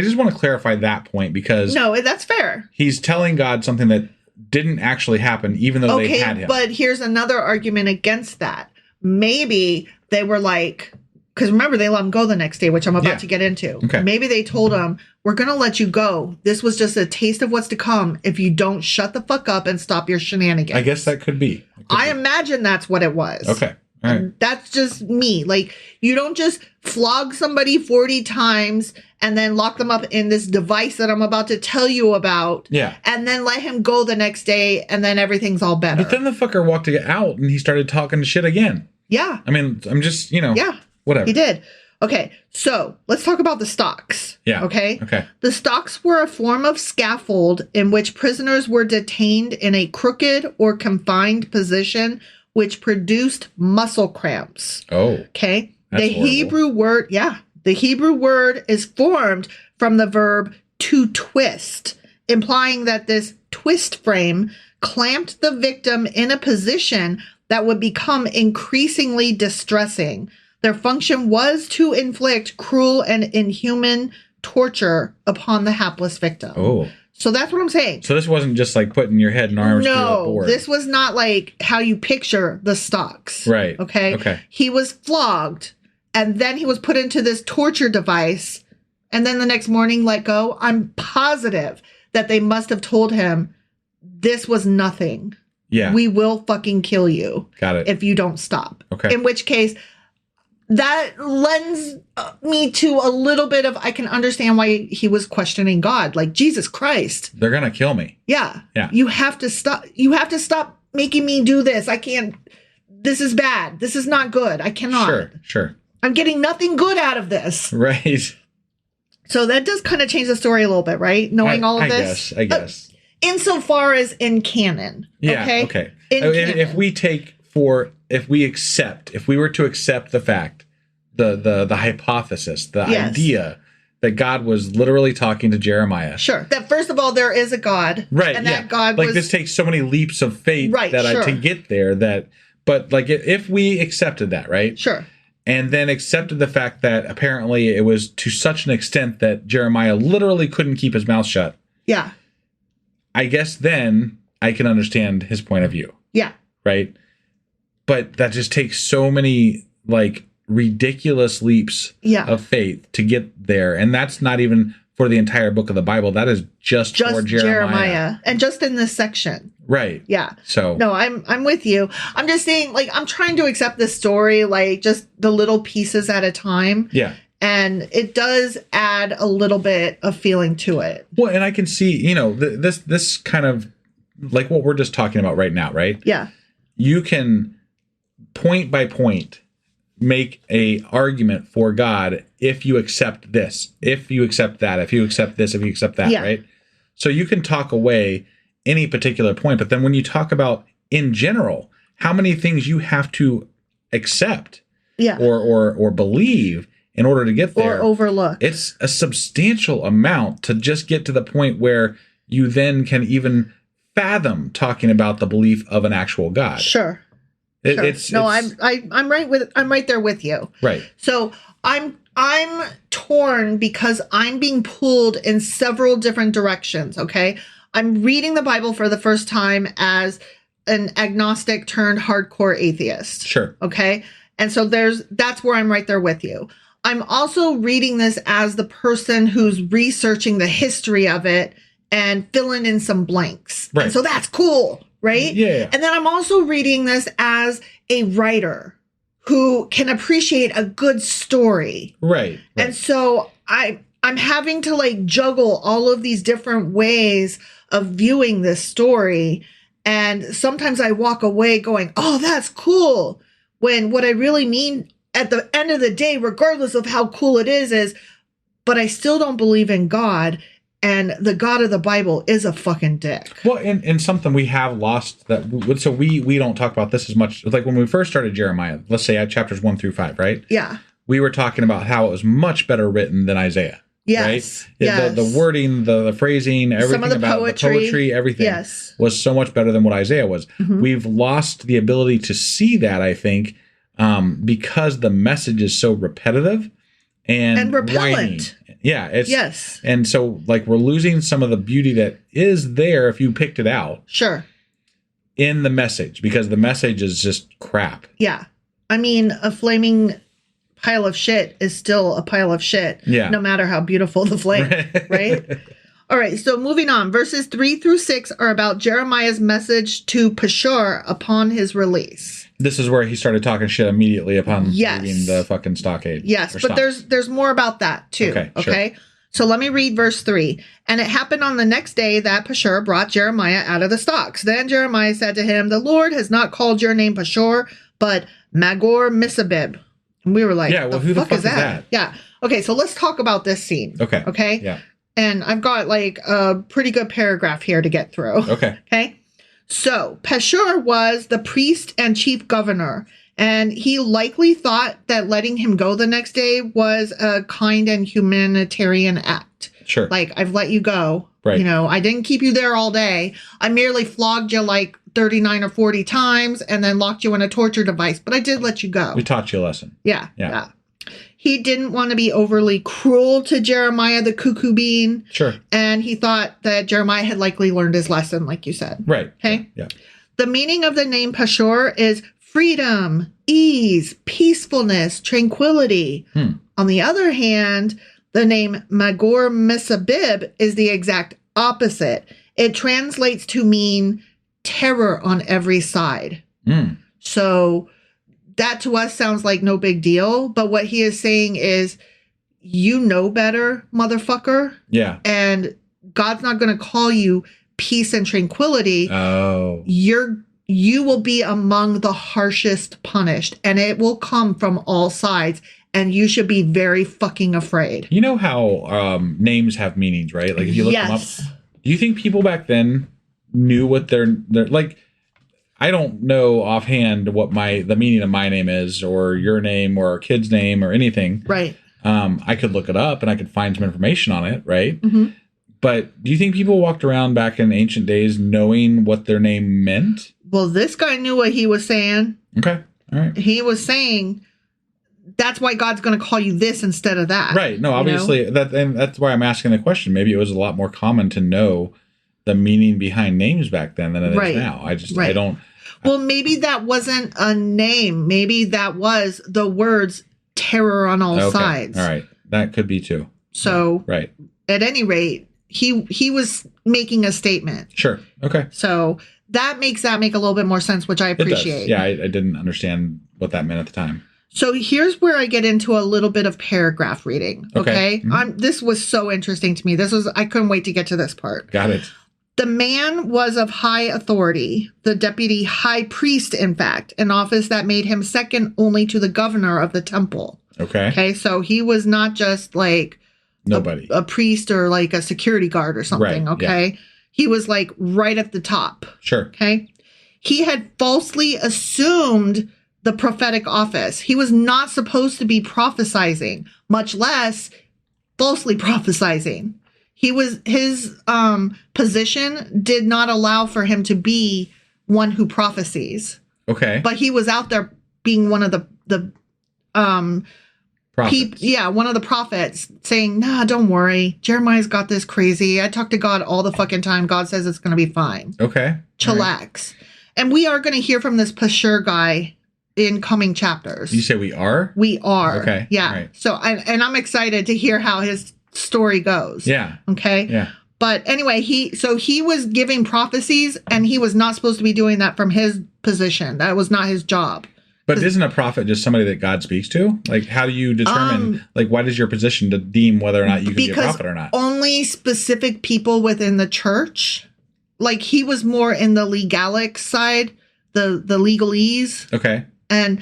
just want to clarify that point because no, that's fair. He's telling God something that didn't actually happen, even though they had him. But here's another argument against that. Maybe they were like, because remember, they let him go the next day, which I'm about to get into. Okay. Maybe they told him, we're going to let you go. This was just a taste of what's to come if you don't shut the fuck up and stop your shenanigans. I guess that could be. I imagine that's what it was. Okay. All right. That's just me. Like, you don't just flog somebody 40 times and then lock them up in this device that I'm about to tell you about. Yeah. And then let him go the next day and then everything's all better. But then the fucker walked out and he started talking shit again. Yeah. I mean, I'm just, Yeah. Whatever. He did. Okay. So let's talk about the stocks. Yeah. Okay. Okay. The stocks were a form of scaffold in which prisoners were detained in a crooked or confined position, which produced muscle cramps. Oh. Okay. That's the horrible. Hebrew word is formed from the verb to twist, implying that this twist frame clamped the victim in a position that would become increasingly distressing. Their function was to inflict cruel and inhuman torture upon the hapless victim. Oh. So that's what I'm saying. So this wasn't just like putting your head and arms through a board. No, this was not like how you picture the stocks. Right. Okay? Okay. He was flogged, and then he was put into this torture device, and then the next morning let go. I'm positive that they must have told him, this was nothing. Yeah. We will fucking kill you. Got it. If you don't stop. Okay. In which case, that lends me to a little bit of, I can understand why he was questioning God. Like, Jesus Christ. They're going to kill me. Yeah. Yeah. You have to stop. You have to stop making me do this. I can't. This is bad. This is not good. I cannot. Sure. I'm getting nothing good out of this. Right. So that does kind of change the story a little bit, right? Knowing all of this. I guess. Insofar as in canon. Yeah. Okay. If we were to accept the fact, the hypothesis, the idea that God was literally talking to Jeremiah. Sure. That first of all, there is a God. Right. And that God was... this takes so many leaps of faith to get there but if we accepted that, right? Sure. And then accepted the fact that apparently it was to such an extent that Jeremiah literally couldn't keep his mouth shut. Yeah. I guess then I can understand his point of view. Yeah. Right? But that just takes so many, ridiculous leaps of faith to get there. And that's not even for the entire book of the Bible. That is just for Jeremiah. And just in this section. Right. Yeah. So. No, I'm with you. I'm just saying, I'm trying to accept this story, just the little pieces at a time. Yeah. And it does add a little bit of feeling to it. Well, and I can see, this kind of like what we're just talking about right now, right? Yeah. You can point by point make a argument for God if you accept this, if you accept that, if you accept this, if you accept that, right? So you can talk away any particular point, but then when you talk about in general, how many things you have to accept or believe in order to get there. Or overlook. It's a substantial amount to just get to the point where you then can even fathom talking about the belief of an actual God. Sure. I'm right there with you. Right. So I'm torn because I'm being pulled in several different directions. Okay. I'm reading the Bible for the first time as an agnostic turned hardcore atheist. Sure. Okay. And so that's where I'm right there with you. I'm also reading this as the person who's researching the history of it and filling in some blanks. Right. And so that's cool. Right? Yeah. And then I'm also reading this as a writer who can appreciate a good story. Right. And so I'm having to juggle all of these different ways of viewing this story. And sometimes I walk away going, oh, that's cool. When what I really mean at the end of the day, regardless of how cool it is, but I still don't believe in God. And the God of the Bible is a fucking dick. Well, and something we have lost so we don't talk about this as much. Like when we first started Jeremiah, let's say at chapters 1-5, right? Yeah. We were talking about how it was much better written than Isaiah. Yes. Right? Yes. The wording, the phrasing, everything some of the about poetry. the poetry, everything was so much better than what Isaiah was. Mm-hmm. We've lost the ability to see that, I think, because the message is so repetitive and repellent. Whining. Yeah. Yes. And so we're losing some of the beauty that is there if you picked it out. Sure. In the message, because the message is just crap. Yeah. I mean, a flaming pile of shit is still a pile of shit. Yeah. No matter how beautiful the flame, right? All right. So moving on. Verses 3-6 are about Jeremiah's message to Pashur upon his release. This is where he started talking shit immediately upon leaving the fucking stockade. Yes, but there's more about that too. Okay. Sure. So let me read verse 3. And it happened on the next day that Pashur brought Jeremiah out of the stocks. Then Jeremiah said to him, "The Lord has not called your name Pashur, but Magor-Missabib." And we were like, yeah, well, who the fuck is that? Yeah. Okay, so let's talk about this scene. Okay. Okay? Yeah. And I've got a pretty good paragraph here to get through. Okay. Okay. So Pashur was the priest and chief governor, and he likely thought that letting him go the next day was a kind and humanitarian act. Sure. I've let you go. Right. I didn't keep you there all day. I merely flogged you 39 or 40 times and then locked you in a torture device, but I did let you go. We taught you a lesson. Yeah. He didn't want to be overly cruel to Jeremiah the cuckoo bean. Sure. And he thought that Jeremiah had likely learned his lesson, like you said. Right. Okay? Yeah. The meaning of the name Pashur is freedom, ease, peacefulness, tranquility. On the other hand, the name Magor-Missabib is the exact opposite. It translates to mean terror on every side. So that to us sounds like no big deal, but what he is saying is, you know better, motherfucker. Yeah. And God's not going to call you peace and tranquility. Oh. You will be among the harshest punished, and it will come from all sides. and you should be very fucking afraid. You know how names have meanings, right? Like if you look them up, do you think people back then knew what they're like? I don't know offhand what the meaning of my name is, or your name, or our kid's name, or anything. Right. I could look it up and I could find some information on it, right? Mm-hmm. But do you think people walked around back in ancient days knowing what their name meant? Well, this guy knew what he was saying. Okay. All right. He was saying, that's why God's going to call you this instead of that. Right. No, obviously, and that's why I'm asking the question. Maybe it was a lot more common to know the meaning behind names back then than it is now. I don't. Well, maybe that wasn't a name. Maybe that was the words terror on all sides. All right. That could be too. So, right. At any rate, he was making a statement. Sure. Okay. So that makes that make a little bit more sense, which I appreciate. Yeah, I didn't understand what that meant at the time. So here's where I get into a little bit of paragraph reading. Okay. Mm-hmm. This was so interesting to me. I couldn't wait to get to this part. Got it. The man was of high authority, the deputy high priest, in fact, an office that made him second only to the governor of the temple. Okay. Okay. So he was not just like nobody, a priest or like a security guard or something. Right, okay. Yeah. He was like right at the top. Sure. Okay. He had falsely assumed the prophetic office. He was not supposed to be prophesizing, much less falsely prophesizing. His position did not allow for him to be one who prophesies. Okay. But he was out there being one of the prophets. One of the prophets saying, nah, don't worry. Jeremiah's got this crazy. I talk to God all the fucking time. God says it's going to be fine. Okay. Chillax. Right. And we are going to hear from this Pashur guy in coming chapters. You say we are? We are. Okay. Yeah. Right. So, I'm excited to hear how his story goes. Yeah. Okay. Yeah. But anyway, he was giving prophecies, and he was not supposed to be doing that from his position. That was not his job. But isn't a prophet just somebody that God speaks to? Like, how do you determine, what is your position to deem whether or not you can be a prophet or not? Only specific people within the church. Like, he was more in the legalic side, the legalese. Okay. And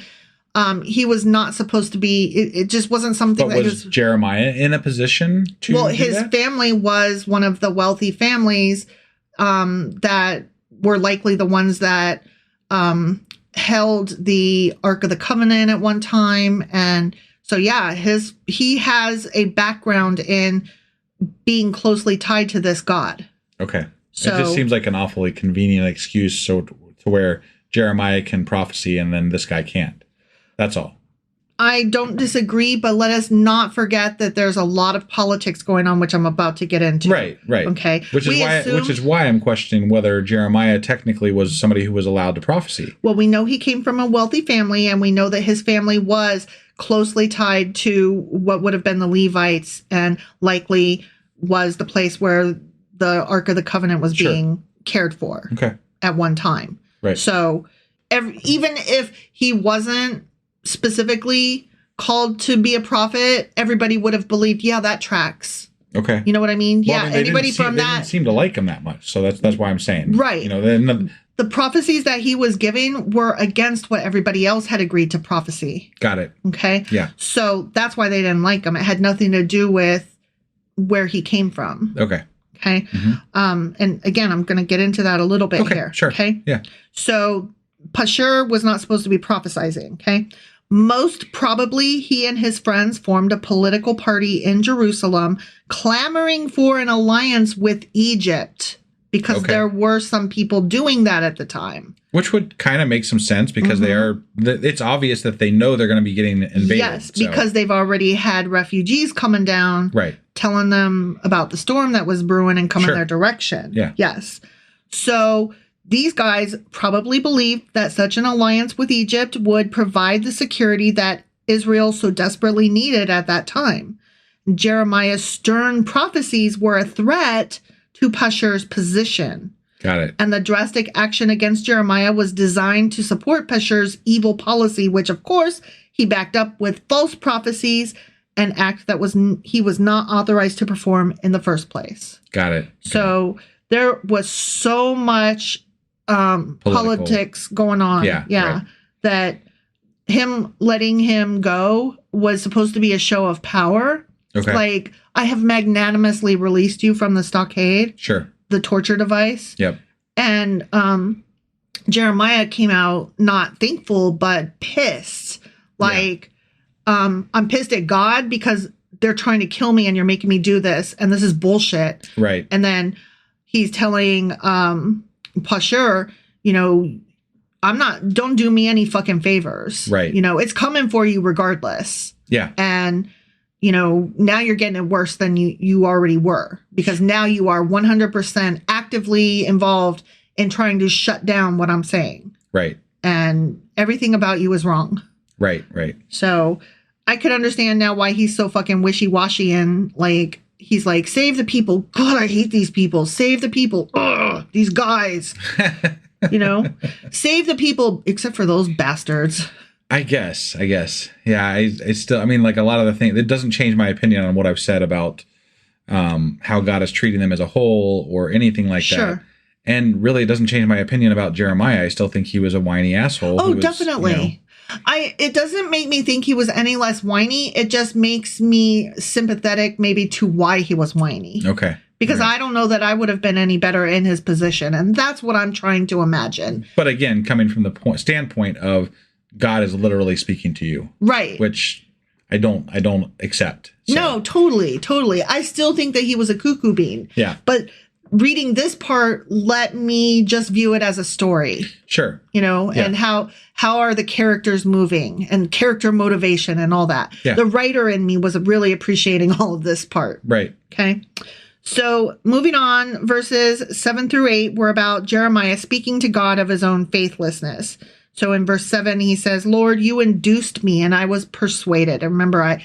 he was not supposed to be, it just wasn't something but was Jeremiah in a position to Well, his family was one of the wealthy families that were likely the ones that held the Ark of the Covenant at one time. And so, yeah, he has a background in being closely tied to this God. Okay. So, it just seems like an awfully convenient excuse to where Jeremiah can prophesy and then this guy can't. That's all. I don't disagree, but let us not forget that there's a lot of politics going on, which I'm about to get into. Right. Okay. Which is why I'm questioning whether Jeremiah technically was somebody who was allowed to prophesy. Well, we know he came from a wealthy family, and we know that his family was closely tied to what would have been the Levites, and likely was the place where the Ark of the Covenant was being cared for at one time. Right. So even if he wasn't specifically called to be a prophet, everybody would have believed, yeah, that tracks. Okay. You know what I mean? Well, yeah, anybody from that didn't seem to like him that much. So that's why I'm saying. Right. You know, then the prophecies that he was giving were against what everybody else had agreed to prophecy. Got it. Okay. Yeah. So that's why they didn't like him. It had nothing to do with where he came from. Okay. Okay. Mm-hmm. And again, I'm going to get into that a little bit here. Sure. Okay. Yeah. So Pashur was not supposed to be prophesizing. Okay. Most probably, he and his friends formed a political party in Jerusalem, clamoring for an alliance with Egypt, because there were some people doing that at the time. Which would kind of make some sense, because it's obvious that they know they're going to be getting invaded. Yes, because they've already had refugees coming down, telling them about the storm that was brewing and coming their direction. Yeah. Yes. So these guys probably believed that such an alliance with Egypt would provide the security that Israel so desperately needed at that time. Jeremiah's stern prophecies were a threat to Pashur's position. Got it. And the drastic action against Jeremiah was designed to support Pashur's evil policy, which, of course, he backed up with false prophecies, an act that he was not authorized to perform in the first place. Got it. So there was so much politics going on. Yeah. That him letting him go was supposed to be a show of power. Okay. Like, I have magnanimously released you from the stockade. Sure. The torture device. Yep. And Jeremiah came out not thankful, but pissed. Like, I'm pissed at God because they're trying to kill me and you're making me do this. And this is bullshit. Right. And then he's telling Pashur, you know, don't do me any fucking favors. Right. You know, it's coming for you regardless. Yeah. And, you know, now you're getting it worse than you already were, because now you are 100% actively involved in trying to shut down what I'm saying. Right. And everything about you is wrong. Right. Right. So I could understand now why he's so fucking wishy-washy and like, he's like, save the people. God, I hate these people. Save the people. Ugh, these guys. You know, save the people, except for those bastards. I guess. Yeah, I still, I mean, like a lot of the things, it doesn't change my opinion on what I've said about how God is treating them as a whole or anything like that. And really, it doesn't change my opinion about Jeremiah. I still think he was a whiny asshole. Oh, definitely. You know, it doesn't make me think he was any less whiny. It just makes me sympathetic maybe to why he was whiny. Okay. Because I don't know that I would have been any better in his position. And that's what I'm trying to imagine. But again, coming from the standpoint of God is literally speaking to you. Right. Which I don't accept. So. No, totally. I still think that he was a cuckoo bean. Yeah. But reading this part let me just view it as a story. Sure. You know, and how are the characters moving and character motivation and all that. Yeah. The writer in me was really appreciating all of this part. Right. Okay. So moving on, verses 7-8 were about Jeremiah speaking to God of his own faithlessness. So in verse 7, he says, Lord, you induced me and I was persuaded. And remember, I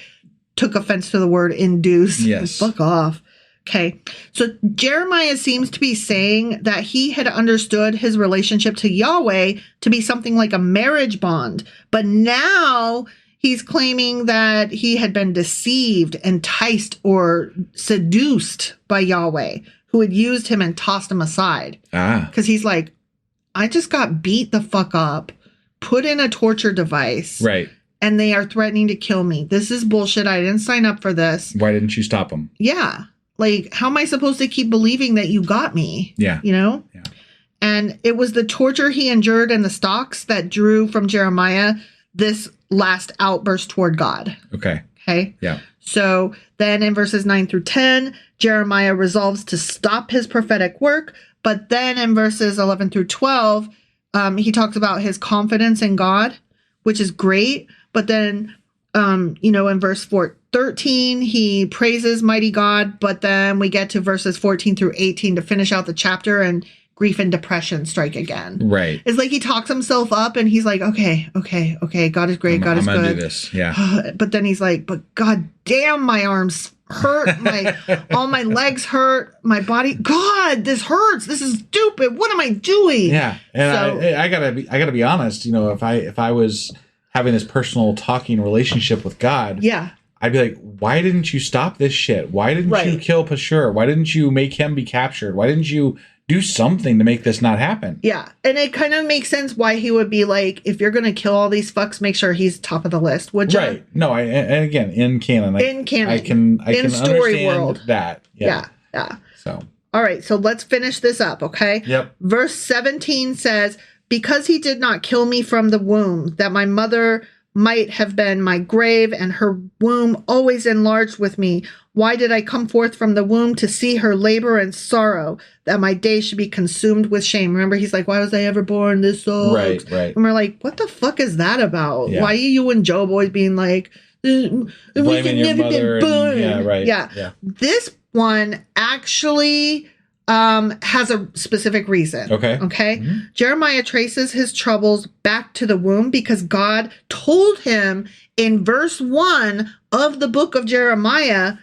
took offense to the word induce. Yes. Fuck off. Okay. So Jeremiah seems to be saying that he had understood his relationship to Yahweh to be something like a marriage bond. But now he's claiming that he had been deceived, enticed, or seduced by Yahweh, who had used him and tossed him aside. Because he's like, I just got beat the fuck up, put in a torture device. Right. And they are threatening to kill me. This is bullshit. I didn't sign up for this. Why didn't you stop them? Yeah. Like, how am I supposed to keep believing that you got me? Yeah. You know? Yeah. And it was the torture he endured in the stocks that drew from Jeremiah this last outburst toward God. Okay. Okay. Yeah. So then in verses 9-10, Jeremiah resolves to stop his prophetic work. But then in verses 11-12, he talks about his confidence in God, which is great. But then, in verse 13, he praises mighty God. But then we get to verses 14-18 to finish out the chapter, and grief and depression strike again. Right. It's like he talks himself up and he's like, okay. God is great. God is good. I'm gonna do this. Yeah. But then he's like, but God damn, my arms hurt. All my legs hurt. My body. God, this hurts. This is stupid. What am I doing? Yeah. And I gotta be honest. You know, if I was having this personal talking relationship with God. Yeah. I'd be like, why didn't you stop this shit? Why didn't you kill Pashur? Why didn't you make him be captured? Why didn't you do something to make this not happen? Yeah. And it kind of makes sense why he would be like, if you're going to kill all these fucks, make sure he's top of the list, would you? Right. No, and again, in canon. I can story understand world. That. Yeah. So. All right. So let's finish this up, okay? Yep. Verse 17 says, because he did not kill me from the womb, that my mother might have been my grave, and her womb always enlarged with me. Why did I come forth from the womb to see her labor and sorrow, that my days should be consumed with shame? Remember, he's like, why was I ever born? This sucks. Right. And we're like, what the fuck is that about? Yeah. Why are you and Job always being like, blaming your mother? Yeah. This one actually has a specific reason. Okay. Mm-hmm. Jeremiah traces his troubles back to the womb because God told him in verse 1 of the book of Jeremiah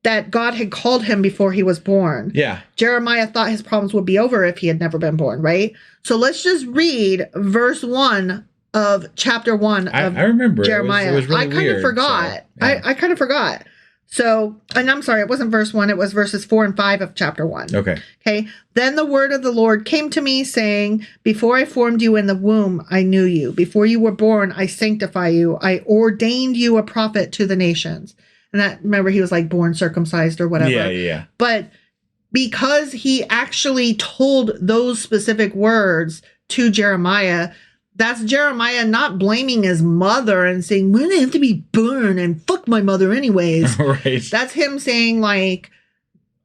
that God had called him before he was born. Yeah. Jeremiah thought his problems would be over if he had never been born, right? So let's just read verse 1 of chapter 1 of I remember. Jeremiah. It was really I kind of forgot. So, yeah. I kind of forgot. So, and I'm sorry, it wasn't verse 1, it was verses 4 and 5 of chapter 1. Okay. Okay. Then the word of the Lord came to me saying, before I formed you in the womb, I knew you. Before you were born, I sanctify you. I ordained you a prophet to the nations. And that, remember, he was like born circumcised or whatever. Yeah. But because he actually told those specific words to Jeremiah, that's Jeremiah not blaming his mother and saying, well, I have to be born and fuck my mother anyways. Right. That's him saying, like,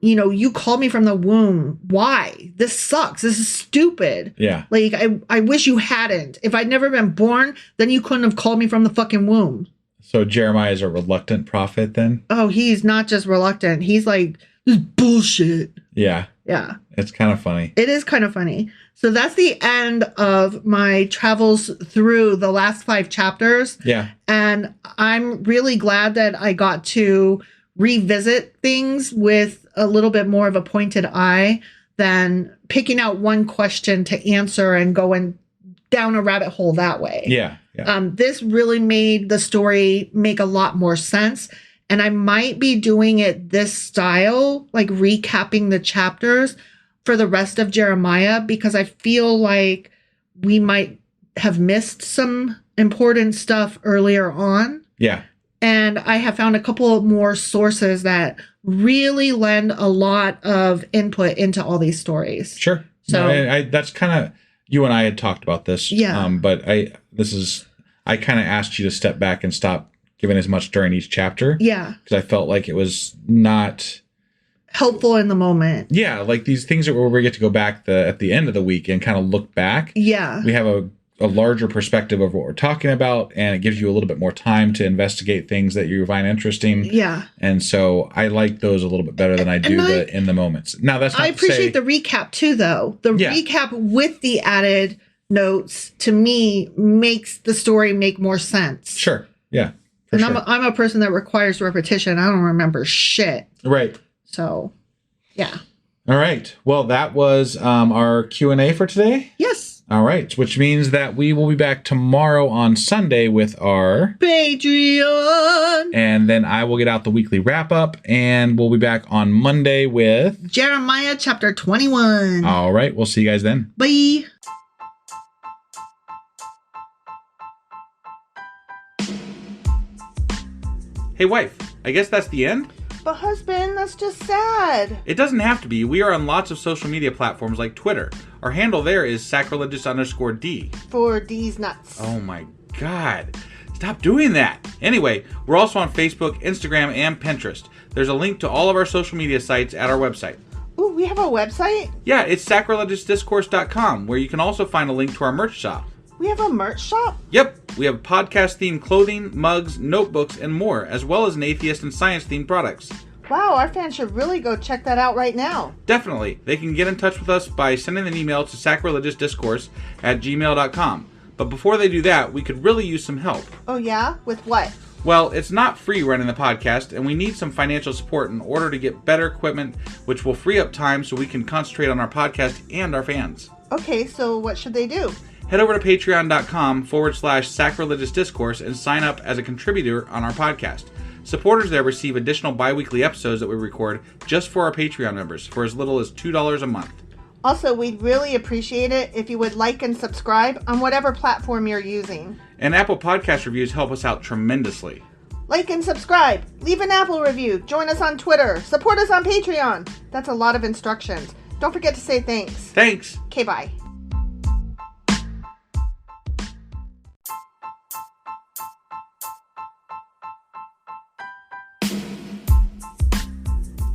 you know, you called me from the womb. Why? This sucks. This is stupid. Yeah. Like, I wish you hadn't. If I'd never been born, then you couldn't have called me from the fucking womb. So Jeremiah is a reluctant prophet then? Oh, he's not just reluctant. He's like, this is bullshit. Yeah. Yeah. It's kind of funny. It is kind of funny. So that's the end of my travels through the last 5 chapters. Yeah. And I'm really glad that I got to revisit things with a little bit more of a pointed eye than picking out one question to answer and going down a rabbit hole that way. Yeah. This really made the story make a lot more sense. And I might be doing it this style, like recapping the chapters for the rest of Jeremiah, because I feel like we might have missed some important stuff earlier on. Yeah. And I have found a couple of more sources that really lend a lot of input into all these stories. Sure. So no, that's kind of, you and I had talked about this. Yeah. But I kind of asked you to step back and stop giving as much during each chapter. Yeah. Because I felt like it was not helpful in the moment. Yeah. Like these things where we get to go back at the end of the week and kind of look back. Yeah. We have a larger perspective of what we're talking about, and it gives you a little bit more time to investigate things that you find interesting. Yeah. And so I like those a little bit better than I do the in the moments. Now that's not I appreciate the recap too, though. The recap with the added notes, to me, makes the story make more sense. Sure. Yeah. And sure. I'm a person that requires repetition. I don't remember shit. Right. So, yeah. All right. Well, that was our Q&A for today. Yes. All right. Which means that we will be back tomorrow on Sunday with our Patreon. And then I will get out the weekly wrap up, and we'll be back on Monday with Jeremiah chapter 21. All right. We'll see you guys then. Bye. Hey, wife, I guess that's the end? But husband, that's just sad. It doesn't have to be. We are on lots of social media platforms like Twitter. Our handle there is sacrilegious_D. For D's nuts. Oh my God. Stop doing that. Anyway, we're also on Facebook, Instagram, and Pinterest. There's a link to all of our social media sites at our website. Ooh, we have a website? Yeah, it's sacrilegiousdiscourse.com, where you can also find a link to our merch shop. We have a merch shop? Yep, we have podcast-themed clothing, mugs, notebooks, and more, as well as an atheist and science-themed products. Wow, our fans should really go check that out right now. Definitely. They can get in touch with us by sending an email to sacrilegiousdiscourse@gmail.com. But before they do that, we could really use some help. Oh yeah? With what? Well, it's not free running the podcast, and we need some financial support in order to get better equipment, which will free up time so we can concentrate on our podcast and our fans. Okay, so what should they do? Head over to patreon.com/sacrilegiousdiscourse and sign up as a contributor on our podcast. Supporters there receive additional bi-weekly episodes that we record just for our Patreon members for as little as $2 a month. Also, we'd really appreciate it if you would like and subscribe on whatever platform you're using. And Apple Podcast reviews help us out tremendously. Like and subscribe. Leave an Apple review. Join us on Twitter. Support us on Patreon. That's a lot of instructions. Don't forget to say thanks. Thanks. Okay, bye.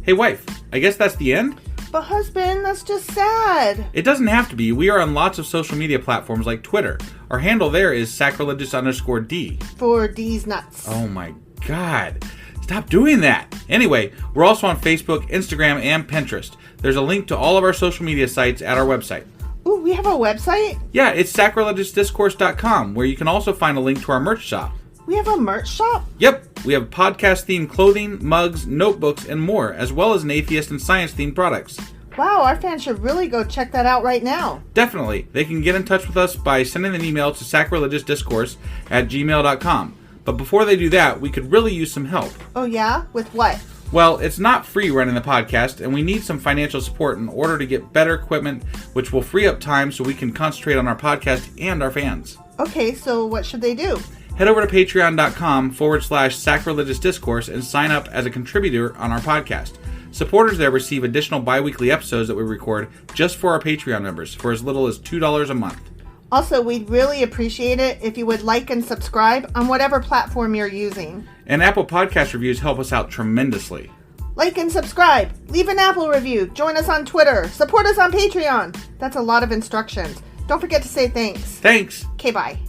Hey, wife, I guess that's the end? But husband, that's just sad. It doesn't have to be. We are on lots of social media platforms like Twitter. Our handle there is sacrilegious_D. For D's nuts. Oh my God. Stop doing that. Anyway, we're also on Facebook, Instagram, and Pinterest. There's a link to all of our social media sites at our website. Ooh, we have a website? Yeah, it's sacrilegiousdiscourse.com, where you can also find a link to our merch shop. We have a merch shop? Yep, we have podcast-themed clothing, mugs, notebooks, and more, as well as an atheist and science-themed products. Wow, our fans should really go check that out right now. Definitely. They can get in touch with us by sending an email to sacrilegiousdiscourse@gmail.com. But before they do that, we could really use some help. Oh yeah? With what? Well, it's not free running the podcast, and we need some financial support in order to get better equipment, which will free up time so we can concentrate on our podcast and our fans. Okay, so what should they do? Head over to patreon.com/sacrilegious discourse and sign up as a contributor on our podcast. Supporters there receive additional bi-weekly episodes that we record just for our Patreon members for as little as $2 a month. Also, we'd really appreciate it if you would like and subscribe on whatever platform you're using. And Apple Podcast reviews help us out tremendously. Like and subscribe. Leave an Apple review. Join us on Twitter. Support us on Patreon. That's a lot of instructions. Don't forget to say thanks. Thanks. Okay, bye.